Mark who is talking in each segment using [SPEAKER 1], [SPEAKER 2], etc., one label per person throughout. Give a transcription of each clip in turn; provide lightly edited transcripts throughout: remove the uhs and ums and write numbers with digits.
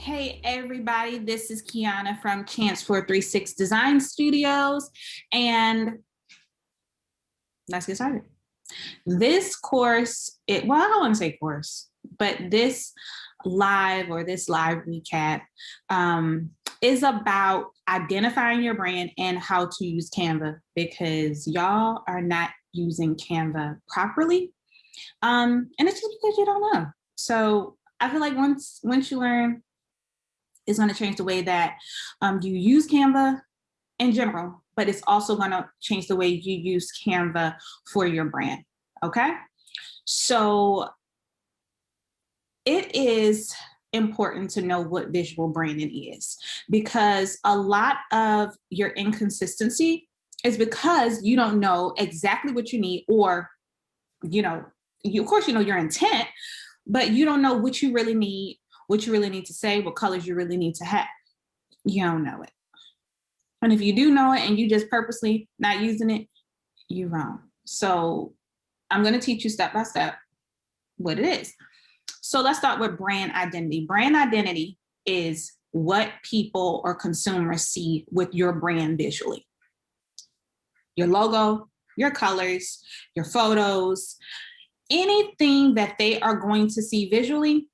[SPEAKER 1] Hey everybody, this is Kiana from Chance 436 Design Studios, and let's get started. This course, I don't want to say course, but this live recap is about identifying your brand and how to use Canva, because y'all are not using Canva properly. And it's just because you don't know. So I feel like once you learn, it's going to change the way that you use Canva in general, but it's also going to change the way you use Canva for your brand. Okay. So it is important to know what visual branding is, because a lot of your inconsistency is because you don't know exactly what you need, or, of course, your intent, but you don't know what you really need, what you really need to say, what colors you really need to have. You don't know it. And if you do know it and you just purposely not using it, you're wrong. So I'm going to teach you step by step what it is. So let's start with brand identity. Brand identity is what people or consumers see with your brand visually. Your logo, your colors, your photos, anything that they are going to see visually,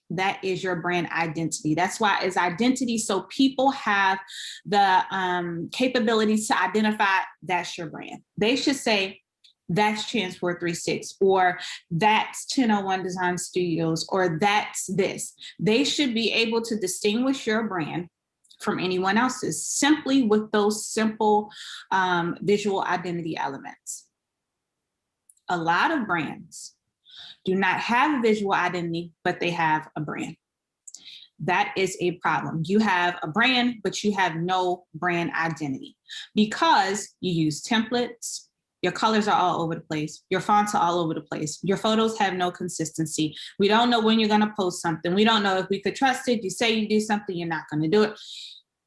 [SPEAKER 1] that is your brand identity. That's why it's identity. So people have the capabilities to identify that's your brand. They should say, that's Chance 436, or that's 1001 Design Studios, or that's this. They should be able to distinguish your brand from anyone else's simply with those simple visual identity elements. A lot of brands do not have a visual identity, but they have a brand. That is a problem. You have a brand, but you have no brand identity because you use templates. Your colors are all over the place. Your fonts are all over the place. Your photos have no consistency. We don't know when you're going to post something. We don't know if we could trust it. You say you do something, you're not going to do it.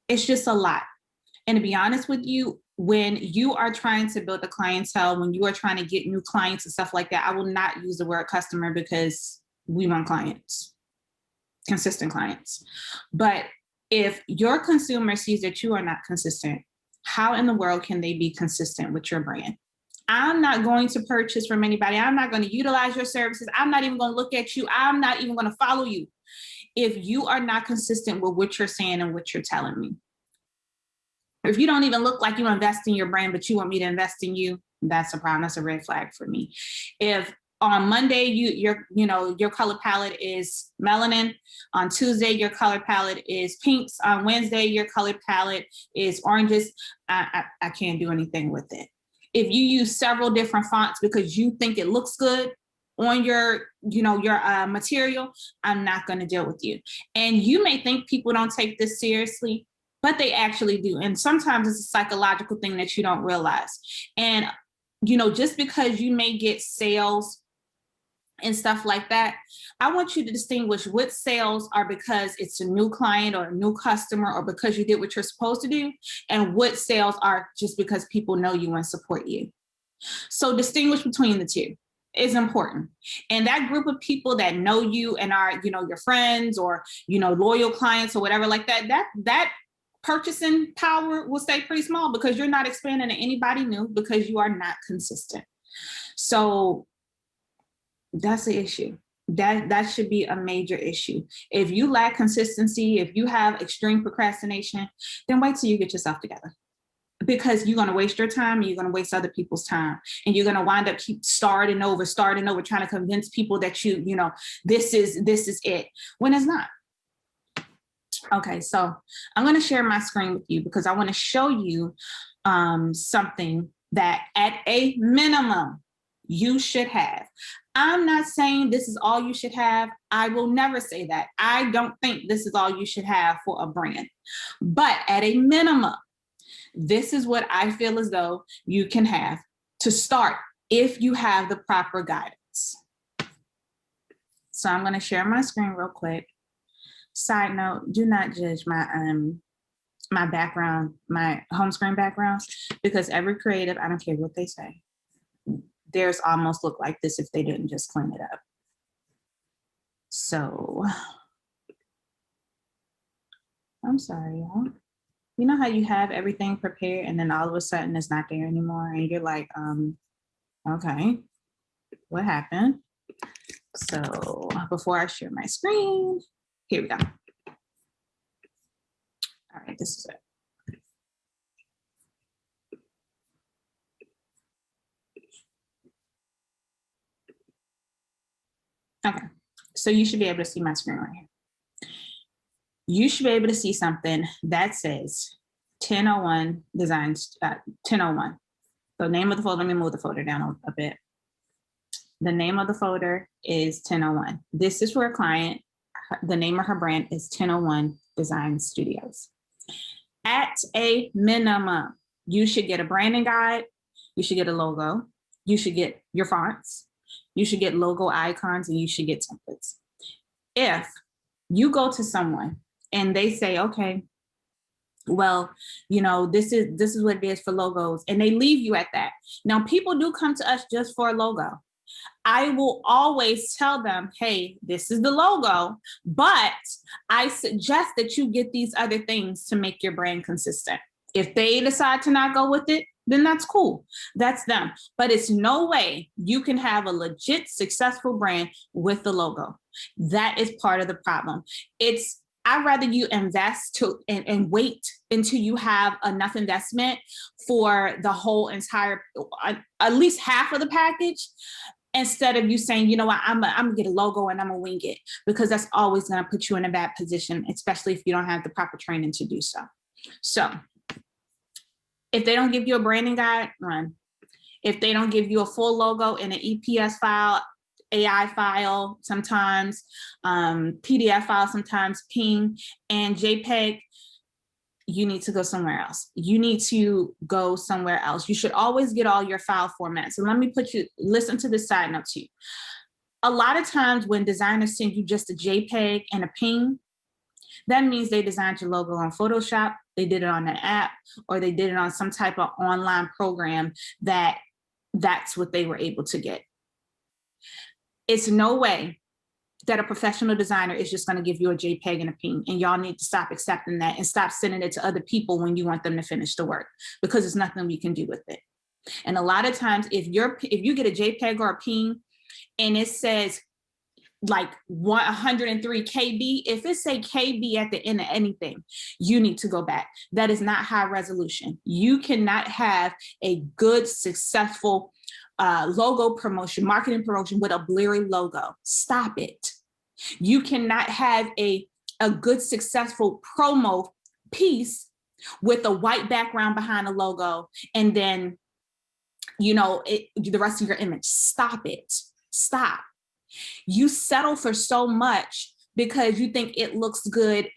[SPEAKER 1] It's just a lot. And to be honest with you, when you are trying to build a clientele, when you are trying to get new clients and stuff like that, I will not use the word customer, because we want clients, consistent clients. But if your consumer sees that you are not consistent, how in the world can they be consistent with your brand? I'm not going to purchase from anybody. I'm not going to utilize your services. I'm not even going to look at you. I'm not even going to follow you if you are not consistent with what you're saying and what you're telling me. If you don't even look like you invest in your brand, but you want me to invest in you, that's a problem. That's a red flag for me. If on Monday your color palette is melanin, on Tuesday your color palette is pinks, on Wednesday your color palette is oranges, I can't do anything with it. If you use several different fonts because you think it looks good on your material, I'm not going to deal with you. And you may think people don't take this seriously, but they actually do. And sometimes it's a psychological thing that you don't realize. And, just because you may get sales and stuff like that, I want you to distinguish what sales are because it's a new client or a new customer, or because you did what you're supposed to do, and what sales are just because people know you and support you. So distinguish between the two is important. And that group of people that know you and are, your friends or, loyal clients or whatever like that purchasing power will stay pretty small, because you're not expanding to anybody new, because you are not consistent. So that's the issue. That should be a major issue. If you lack consistency, if you have extreme procrastination, then wait till you get yourself together, because you're going to waste your time and you're going to waste other people's time. And you're going to wind up keep starting over, trying to convince people that this is it, when it's not. Okay, so I'm going to share my screen with you because I want to show you something that at a minimum you should have. I'm not saying this is all you should have. I will never say that. I don't think this is all you should have for a brand. But at a minimum, this is what I feel as though you can have to start if you have the proper guidance. So I'm going to share my screen real quick. Side note, do not judge my background, my home screen background, because every creative, I don't care what they say, theirs almost look like this if they didn't just clean it up. So I'm sorry, y'all. You know how you have everything prepared and then all of a sudden it's not there anymore and you're like, okay, what happened? So before I share my screen, here we go. All right, this is it. Okay, so you should be able to see my screen right here. You should be able to see something that says 1001 designs, 1001. The name of the folder, let me move the folder down a bit. The name of the folder is 1001. This is for a client. The name of her brand is 1001 Design Studios. At a minimum, you should get a branding guide. You should get a logo. You should get your fonts. You should get logo icons, and you should get templates. If you go to someone and they say, okay, well, you know, this is what it is for logos, and they leave you at that. Now, people do come to us just for a logo. I will always tell them, hey, this is the logo, but I suggest that you get these other things to make your brand consistent. If they decide to not go with it, then that's cool. That's them. But it's no way you can have a legit successful brand with the logo. That is part of the problem. I'd rather you invest and wait until you have enough investment for the whole entire, at least half of the package, instead of you saying, you know what, I'm gonna get a logo and I'm gonna wing it, because that's always gonna put you in a bad position, especially if you don't have the proper training to do so. So if they don't give you a branding guide, run. If they don't give you a full logo in an EPS file, AI file, sometimes PDF file, sometimes PNG and JPEG, you need to go somewhere else. You need to go somewhere else. You should always get all your file formats. So let me listen to this side note to you. A lot of times when designers send you just a JPEG and a PNG, that means they designed your logo on Photoshop, they did it on an app, or they did it on some type of online program that's what they were able to get. It's no way that a professional designer is just going to give you a JPEG and a PNG, and y'all need to stop accepting that and stop sending it to other people when you want them to finish the work, because there's nothing we can do with it. And a lot of times, if you get a JPEG or a PNG and it says like 103 KB, if it say KB at the end of anything, you need to go back. That is not high resolution. You cannot have a good, successful logo promotion, marketing promotion with a blurry logo. Stop it. You cannot have a good, successful promo piece with a white background behind a logo and then, you know, the rest of your image. Stop it. Stop. You settle for so much because you think it looks good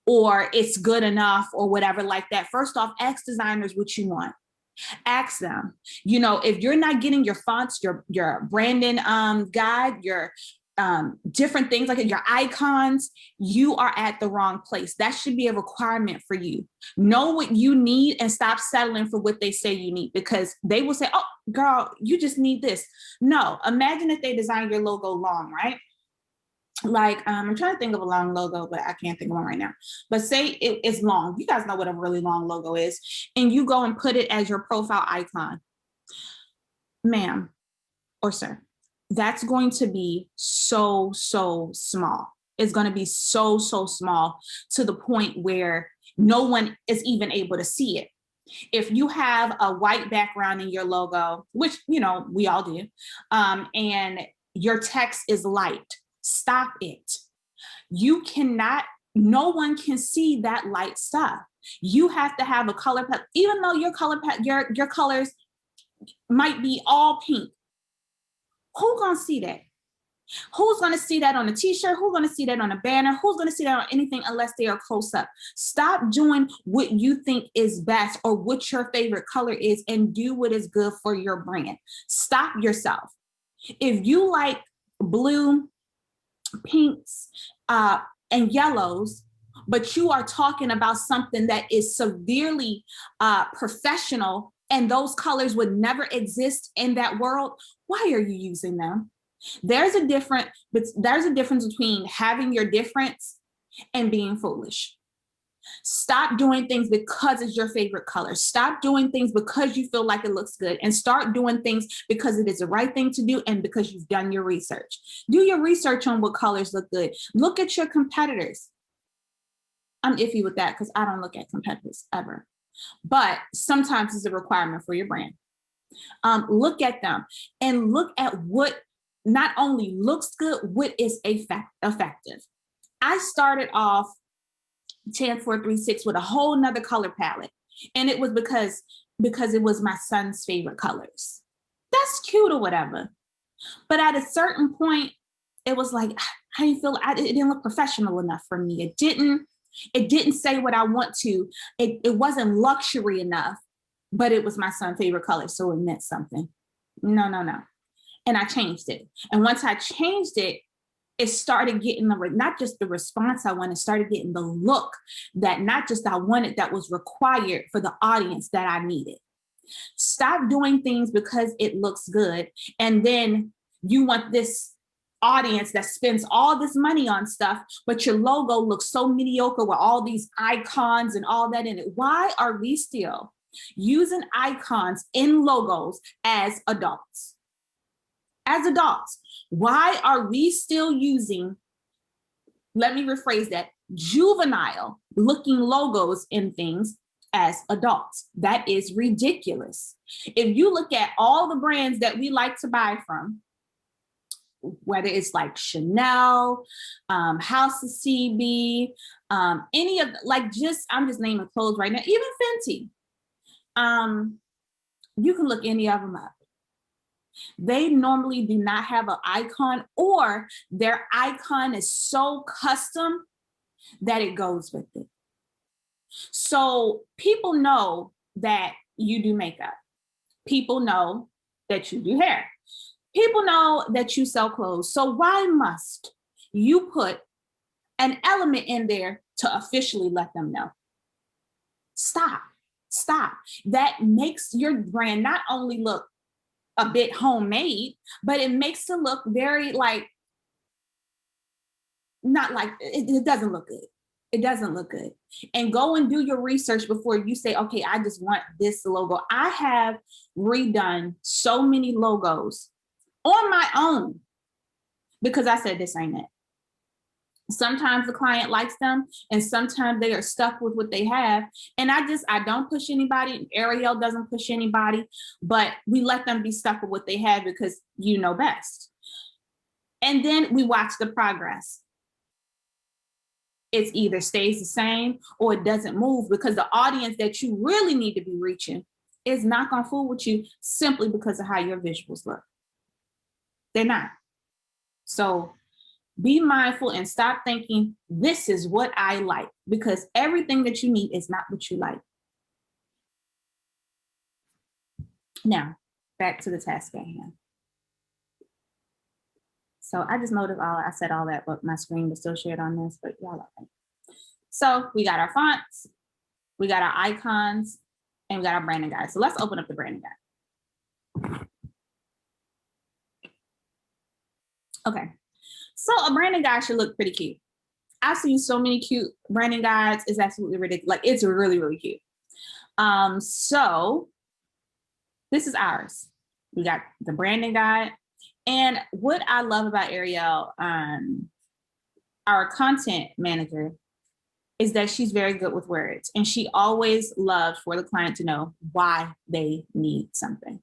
[SPEAKER 1] or it's good enough or whatever like that. First off, ask designers what you want. Ask them, you know, if you're not getting your fonts, your branding guide, your different things like your icons, you are at the wrong place. That should be a requirement for you. Know what you need and stop settling for what they say you need, because they will say, oh, girl, you just need this. No, imagine if they design your logo long, right? Like, I'm trying to think of a long logo, but I can't think of one right now. But say it's long. You guys know what a really long logo is. And you go and put it as your profile icon. Ma'am or sir, that's going to be so small. It's going to be so small to the point where no one is even able to see it. If you have a white background in your logo, which, you know, we all do, and your text is light, stop it. You cannot, no one can see that light stuff. You have to have a color palette, even though your colors might be all pink. Who's gonna see that? Who's gonna see that on a t-shirt? Who's gonna see that on a banner? Who's gonna see that on anything unless they are close up? Stop doing what you think is best or what your favorite color is and do what is good for your brand. Stop yourself. If you like blue, pinks, and yellows, but you are talking about something that is severely professional and those colors would never exist in that world, why are you using them? There's a difference between having your difference and being foolish. Stop doing things because it's your favorite color. Stop doing things because you feel like it looks good, and start doing things because it is the right thing to do and because you've done your research. Do your research on what colors look good. Look at your competitors. I'm iffy with that because I don't look at competitors ever, but sometimes it's a requirement for your brand. Look at them and look at what not only looks good, what is effective. I started off 10-4-3-6 with a whole nother color palette. And it was because it was my son's favorite colors. That's cute or whatever. But at a certain point, it was like, I didn't feel, it didn't look professional enough for me. It didn't say what I want to. It wasn't luxury enough, but it was my son's favorite color. So it meant something. No. And I changed it. And once I changed it, it started getting not just the response I wanted, started getting the look that not just I wanted, that was required for the audience that I needed. Stop doing things because it looks good. And then you want this audience that spends all this money on stuff, but your logo looks so mediocre with all these icons and all that in it. Why are we still using icons in logos as adults? As adults, why are we still using, let me rephrase that, juvenile looking logos in things as adults? That is ridiculous. If you look at all the brands that we like to buy from, whether it's like Chanel, House of CB, any of, I'm just naming clothes right now, even Fenty, you can look any of them up. They normally do not have an icon, or their icon is so custom that it goes with it. So people know that you do makeup. People know that you do hair. People know that you sell clothes. So why must you put an element in there to officially let them know? Stop. That makes your brand not only look a bit homemade, but it makes it look very it doesn't look good. It doesn't look good. And go and do your research before you say, okay, I just want this logo. I have redone so many logos on my own because I said, this ain't it. Sometimes the client likes them and sometimes they are stuck with what they have. And I don't push anybody. Ariel doesn't push anybody, but we let them be stuck with what they have because you know best. And then we watch the progress. It either stays the same or it doesn't move, because the audience that you really need to be reaching is not going to fool with you simply because of how your visuals look. They're not. So be mindful and stop thinking this is what I like, because everything that you need is not what you like. Now, back to the task at hand. So I just noticed I said all that, but my screen was still shared on this, but y'all okay. So we got our fonts, we got our icons, and we got our branding guide. So let's open up the branding guide. Okay. So a branding guide should look pretty cute. I've seen so many cute branding guides. It's absolutely ridiculous. Like, it's really, really cute. So this is ours. We got the branding guide. And what I love about Ariel, our content manager, is that she's very good with words. And she always loves for the client to know why they need something.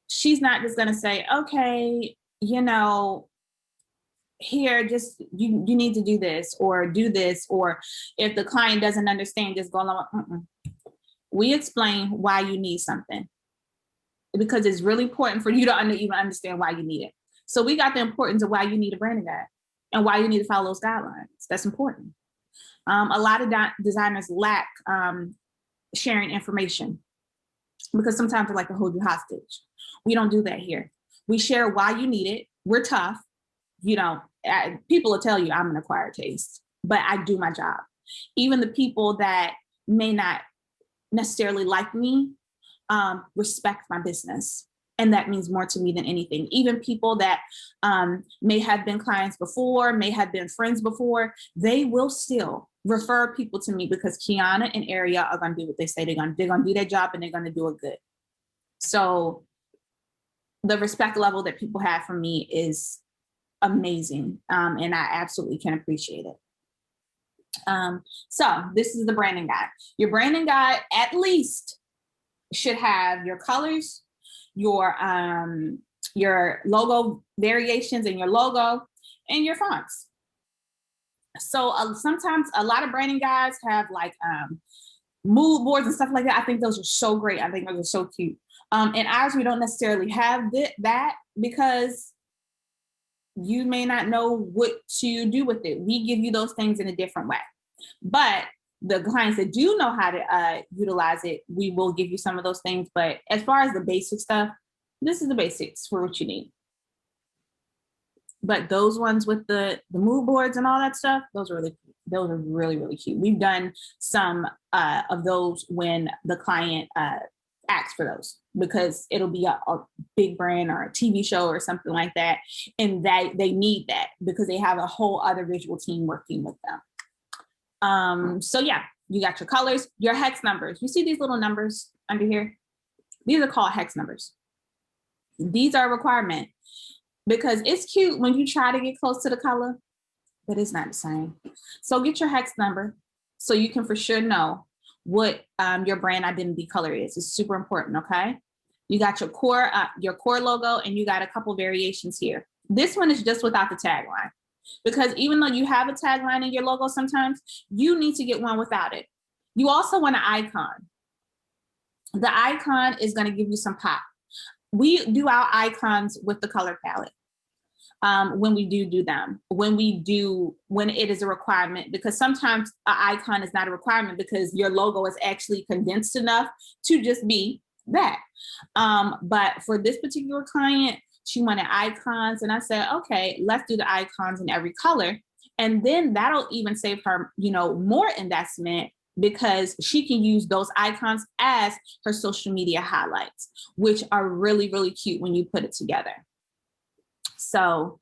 [SPEAKER 1] She's not just going to say, okay, here, just you need to do this, or if the client doesn't understand, just go along. We explain why you need something, because it's really important for you to even understand why you need it. So we got the importance of why you need a branding guide and why you need to follow those guidelines. That's important. A lot of designers lack sharing information because sometimes they like to hold you hostage. We don't do that here. We share why you need it. We're tough. People will tell you I'm an acquired taste, but I do my job. Even the people that may not necessarily like me respect my business. And that means more to me than anything. Even people that may have been clients before, may have been friends before, they will still refer people to me because Kiana and Aria are going to do what they say they're going to. They're going to do their job and they're going to do it good. So the respect level that people have for me is amazing. And I absolutely can appreciate it. So this is the branding guide. Your branding guide at least should have your colors, your logo variations in your logo, and your fonts. So sometimes a lot of branding guides have like mood boards and stuff like that. I think those are so great. I think those are so cute. And ours, we don't necessarily have that because you may not know what to do with it. We give you those things in a different way. But the clients that do know how to utilize it, we will give you some of those things. But as far as the basic stuff, this is the basics for what you need. But those ones with the mood boards and all that stuff, those are really, really cute. We've done some of those when the client asks for those, because it'll be a big brand or a TV show or something like that. And they need that because they have a whole other visual team working with them. So yeah, you got your colors, your hex numbers. You see these little numbers under here? These are called hex numbers. These are a requirement because it's cute when you try to get close to the color, but it's not the same. So get your hex number so you can for sure know what your brand identity color is. It's super important, okay? You got your core logo, and you got a couple variations here. This one is just without the tagline, because even though you have a tagline in your logo, sometimes you need to get one without it. You also want an icon. The icon is going to give you some pop. We do our icons with the color palette. When we do them, when it is a requirement, because sometimes an icon is not a requirement because your logo is actually condensed enough to just be that. But for this particular client, she wanted icons, and I said, okay, let's do the icons in every color. And then that'll even save her, more investment, because she can use those icons as her social media highlights, which are really, really cute when you put it together. So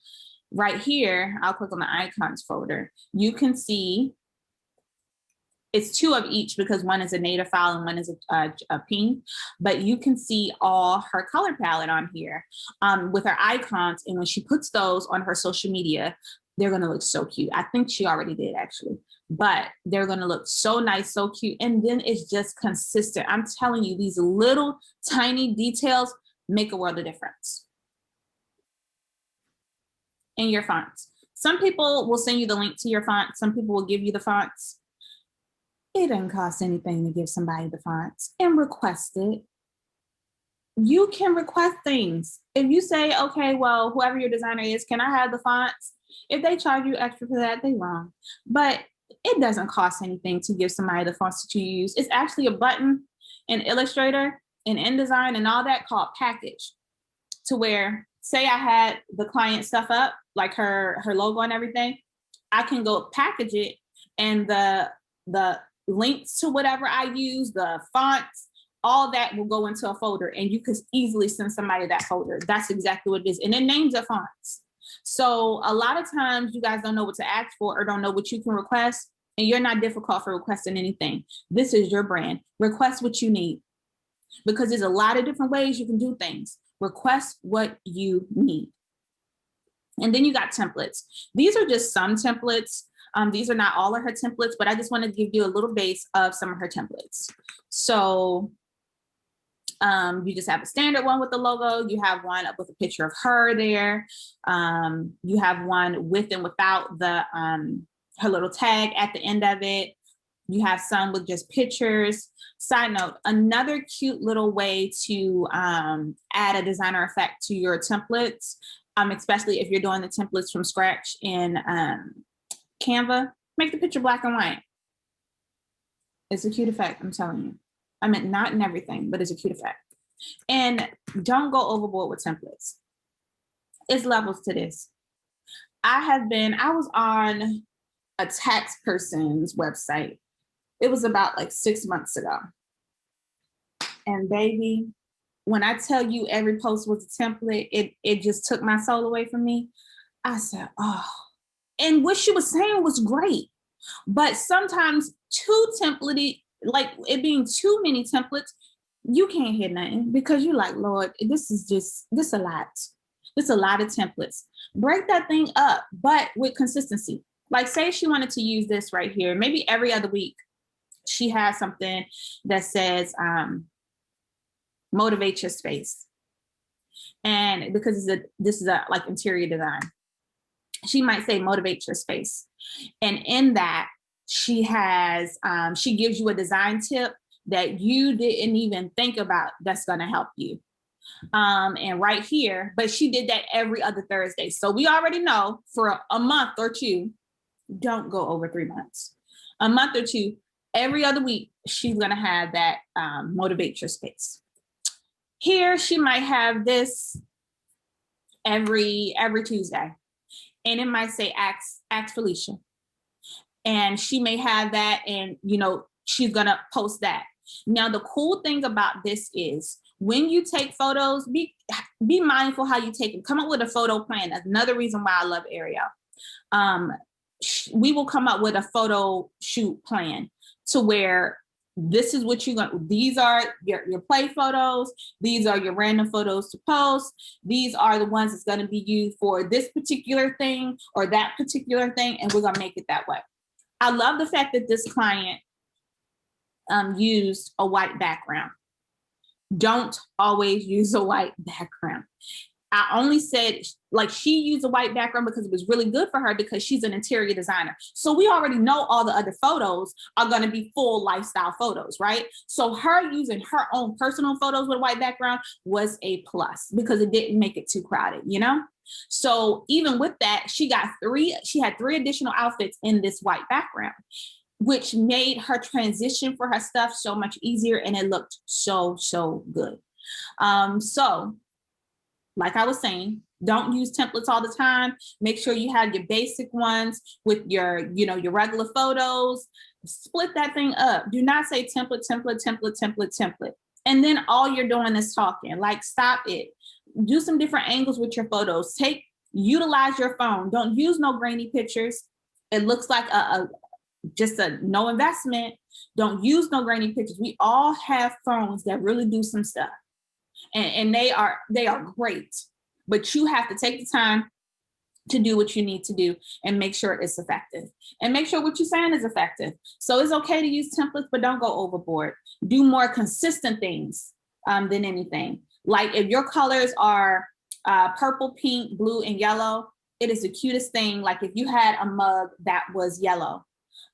[SPEAKER 1] right here, I'll click on the icons folder. You can see it's 2 of each because one is a native file and one is a ping, but you can see all her color palette on here with her icons. And when she puts those on her social media, they're going to look so cute. I think she already did actually, but they're going to look so nice, so cute. And then it's just consistent. I'm telling you, these little tiny details make a world of difference. In your fonts. Some people will send you the link to your font. Some people will give you the fonts. It doesn't cost anything to give somebody the fonts and request it. You can request things. If you say, okay, well, whoever your designer is, can I have the fonts? If they charge you extra for that, they're wrong. But it doesn't cost anything to give somebody the fonts that you use. It's actually a button in Illustrator and InDesign and all that called package, to where, say I had the client stuff up, like her logo and everything, I can go package it, and the links to whatever I use, the fonts, all that will go into a folder, and you could easily send somebody that folder. That's exactly what it is. And it names the fonts. So a lot of times you guys don't know what to ask for or don't know what you can request, and you're not difficult for requesting anything. This is your brand. Request what you need, because there's a lot of different ways you can do things. Request what you need. And then you got templates. These are just some templates. These are not all of her templates, but I just want to give you a little base of some of her templates. So you just have a standard one with the logo. You have one with a picture of her there. You have one with and without the her little tag at the end of it. You have some with just pictures. Side note, another cute little way to add a designer effect to your templates, especially if you're doing the templates from scratch in Canva, make the picture black and white. It's a cute effect, I'm telling you. I mean, not in everything, but it's a cute effect. And don't go overboard with templates. It's levels to this. I was on a tax person's website. It was about like 6 months ago. And baby, when I tell you every post was a template, it just took my soul away from me. I said, oh. And what she was saying was great. But sometimes like it being too many templates, you can't hit nothing because you're like, Lord, this a lot. This a lot of templates. Break that thing up, but with consistency. Like say she wanted to use this right here, maybe every other week, she has something that says, motivate your space. And because this is a like interior design, she might say motivate your space. And in that, she has, she gives you a design tip that you didn't even think about that's going to help you. And right here, but she did that every other Thursday. So we already know for a month or two, don't go over 3 months, a month or two, every other week, she's going to have that motivate your space. Here, she might have this every Tuesday. And it might say ask Felicia. And she may have that, and she's gonna post that. Now, the cool thing about this is when you take photos, be mindful how you take them. Come up with a photo plan. That's another reason why I love Ariel. We will come up with a photo shoot plan to where this is what these are your play photos. These are your random photos to post. These are the ones that's going to be used for this particular thing or that particular thing. And we're going to make it that way. I love the fact that this client used a white background. Don't always use a white background. I only said like she used a white background because it was really good for her because she's an interior designer. So we already know all the other photos are going to be full lifestyle photos, right? So her using her own personal photos with a white background was a plus because it didn't make it too crowded, So even with that, she had 3 additional outfits in this white background, which made her transition for her stuff so much easier. And it looked so, so good. So like I was saying, don't use templates all the time. Make sure you have your basic ones with your regular photos. Split that thing up. Do not say template, template, template, template, template. And then all you're doing is talking. Like, stop it. Do some different angles with your photos. Utilize your phone. Don't use no grainy pictures. It looks like just a no investment. Don't use no grainy pictures. We all have phones that really do some stuff. And they are great, but you have to take the time to do what you need to do and make sure it's effective and make sure what you're saying is effective. So it's okay to use templates, but don't go overboard. Do more consistent things than anything. Like if your colors are purple, pink, blue, and yellow, it is the cutest thing. Like if you had a mug that was yellow,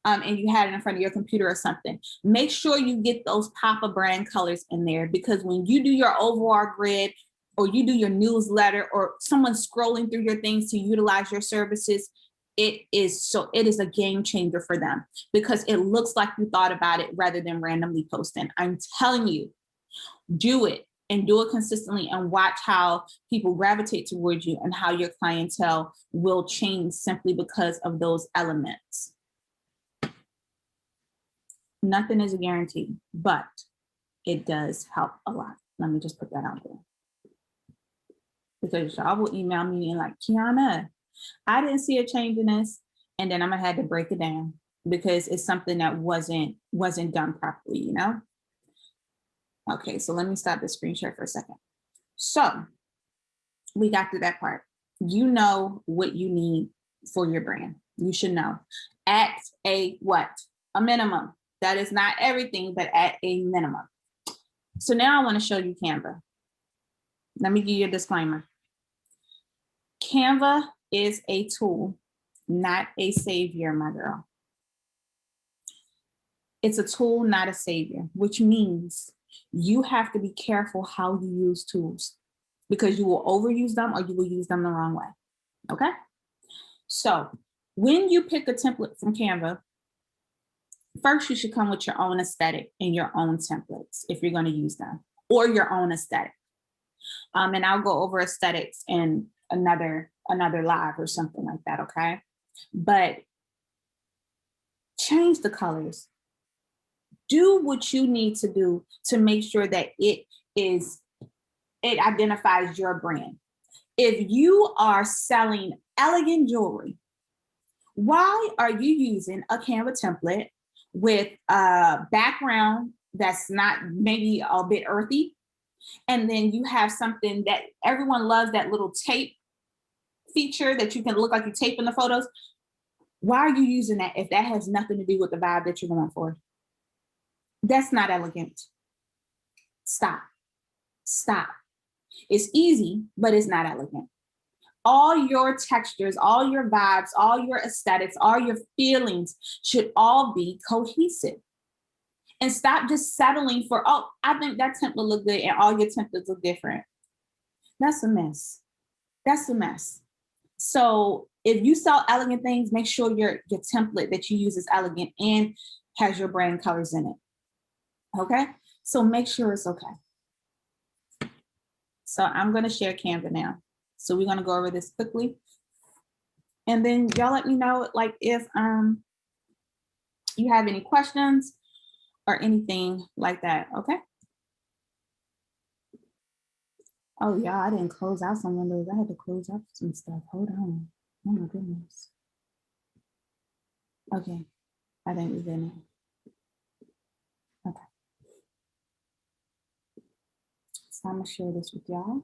[SPEAKER 1] and you had it in front of your computer or something, make sure you get those Papa brand colors in there, because when you do your overall grid or you do your newsletter or someone's scrolling through your things to utilize your services, it is a game changer for them because it looks like you thought about it rather than randomly posting. I'm telling you, do it and do it consistently and watch how people gravitate towards you and how your clientele will change simply because of those elements. Nothing is a guarantee, but it does help a lot. Let me just put that out there. Because y'all will email me and like, Kiana, I didn't see a change in this. And then I'm gonna have to break it down because it's something that wasn't done properly, Okay, so let me stop the screen share for a second. So we got through that part. You know what you need for your brand. You should know. At a what? A minimum. That is not everything, but at a minimum. So now I want to show you Canva. Let me give you a disclaimer. Canva is a tool, not a savior, my girl. It's a tool, not a savior, which means you have to be careful how you use tools because you will overuse them or you will use them the wrong way. Okay? So when you pick a template from Canva, first, you should come with your own aesthetic and your own templates if you're going to use them, or your own aesthetic. And I'll go over aesthetics in another live or something like that, okay? But change the colors. Do what you need to do to make sure that it identifies your brand. If you are selling elegant jewelry, why are you using a Canva template with a background that's not maybe a bit earthy? And then you have something that everyone loves, that little tape feature that you can look like you're taping the photos. Why are you using that if that has nothing to do with the vibe that you're going for? That's not elegant. Stop. Stop. It's easy, but it's not elegant. All your textures, all your vibes, all your aesthetics, all your feelings should all be cohesive. And stop just settling for, oh, I think that template look good and all your templates look different. That's a mess. That's a mess. So if you sell elegant things, make sure your template that you use is elegant and has your brand colors in it. Okay? So make sure it's okay. So I'm going to share Canva now. So we're going to go over this quickly. And then y'all let me know, like, if you have any questions or anything like that, okay? Oh yeah, I didn't close out some windows. I had to close up some stuff. Hold on. Oh my goodness. Okay, I think we're in it. Okay. So I'm gonna share this with y'all.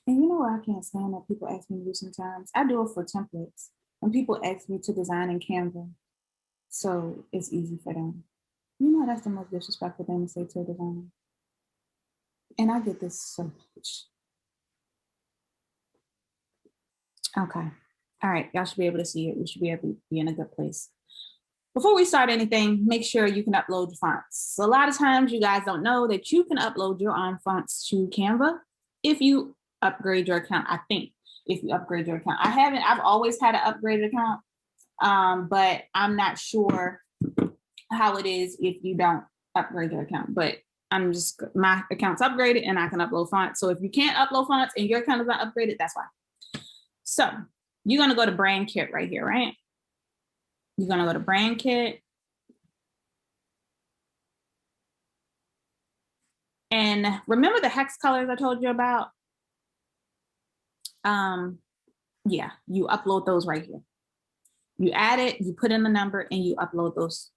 [SPEAKER 1] And you know what I can't stand that people ask me to do sometimes? I do it for templates. When people ask me to design in Canva, so it's easy for them. You know, that's the most disrespectful thing to say to a designer. And I get this so much. Okay. All right. Y'all should be able to see it. We should be able to be in a good place. Before we start anything, make sure you can upload your fonts. So a lot of times you guys don't know that you can upload your own fonts to Canva if you upgrade your account. I think if you upgrade your account. I've always had an upgraded account, but I'm not sure how it is if you don't upgrade your account. But my account's upgraded and I can upload fonts. So if you can't upload fonts and your account is not upgraded, that's why. So you're going to go to brand kit right here, right? You're going to go to brand kit. And remember the hex colors I told you about? Yeah, you upload those right here. You add it, you put in the number, and you upload those.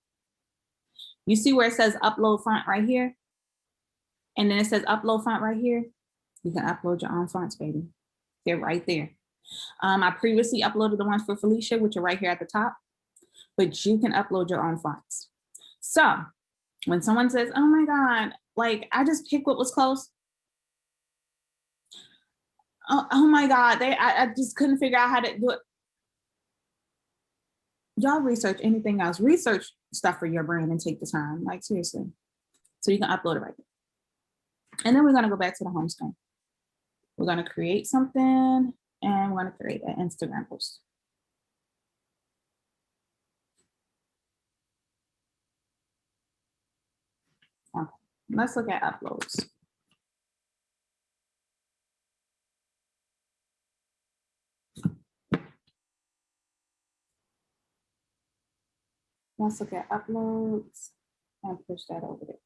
[SPEAKER 1] You see where it says upload font right here? And then it says upload font right here. You can upload your own fonts, baby. They're right there. I previously uploaded the ones for Felicia, which are right here at the top, but you can upload your own fonts. So when someone says, oh my God, like I just picked what was close. Oh my God, I just couldn't figure out how to do it. Y'all research anything else. Research stuff for your brand and take the time, like seriously. So you can upload it right there. And then we're gonna go back to the home screen. We're gonna create something and we're gonna create an Instagram post. Okay, let's look at uploads. Let's look at uploads and push that over there.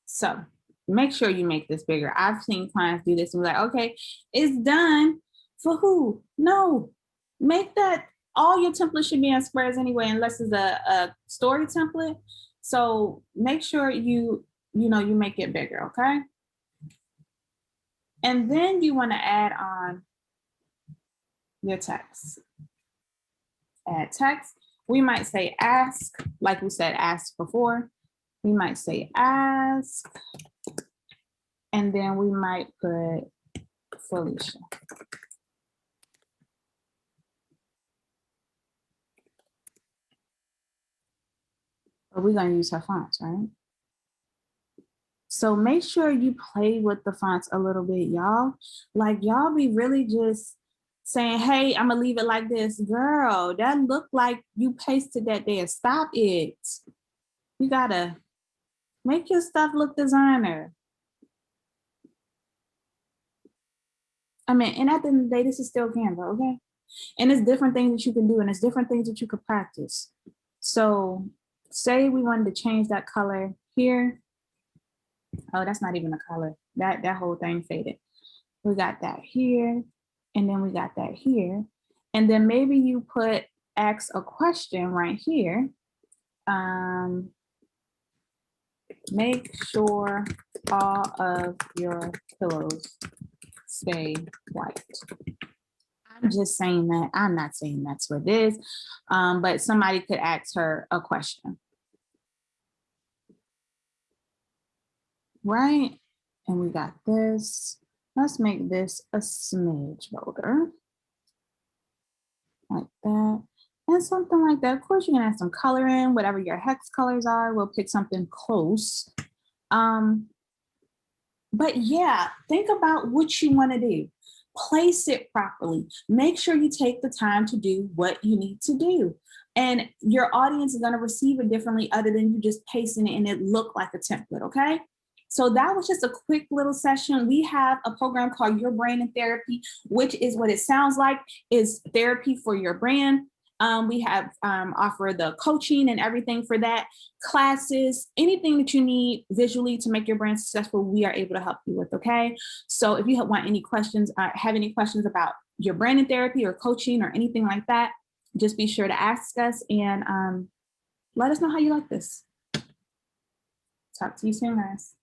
[SPEAKER 1] So make sure you make this bigger. I've seen clients do this and be like, okay, it's done. For who? No, make that, all your templates should be in squares anyway, unless it's a story template. So make sure you make it bigger, okay? And then you want to add on your text. Add text. We might say ask, like we said, ask before. We might say ask, and then we might put Felicia. But we're going to use her fonts, right? So make sure you play with the fonts a little bit, y'all. Like y'all be really just saying, hey, I'm gonna leave it like this. Girl, that looked like you pasted that there. Stop it. You gotta make your stuff look designer. I mean, and at the end of the day, this is still Canva, okay? And it's different things that you can do, and it's different things that you could practice. So say we wanted to change that color here. Oh, that's not even a color. That whole thing faded. We got that here, and then we got that here. And then maybe you ask a question right here. Make sure all of your pillows stay white. I'm just saying that. I'm not saying that's what it is, but somebody could ask her a question. Right? And we got this. Let's make this a smidge bolder. Like that. And something like that. Of course, you can add some color in, whatever your hex colors are. We'll pick something close. But yeah, think about what you want to do. Place it properly. Make sure you take the time to do what you need to do. And your audience is going to receive it differently other than you just pasting it and it look like a template, okay? So that was just a quick little session. We have a program called UrBranding Therapy, which is what it sounds like, is therapy for your brand. We have offer the coaching and everything for that, classes, anything that you need visually to make your brand successful, we are able to help you with, okay? So if you want any questions, have any questions about your branding therapy or coaching or anything like that, just be sure to ask us and let us know how you like this. Talk to you soon, guys.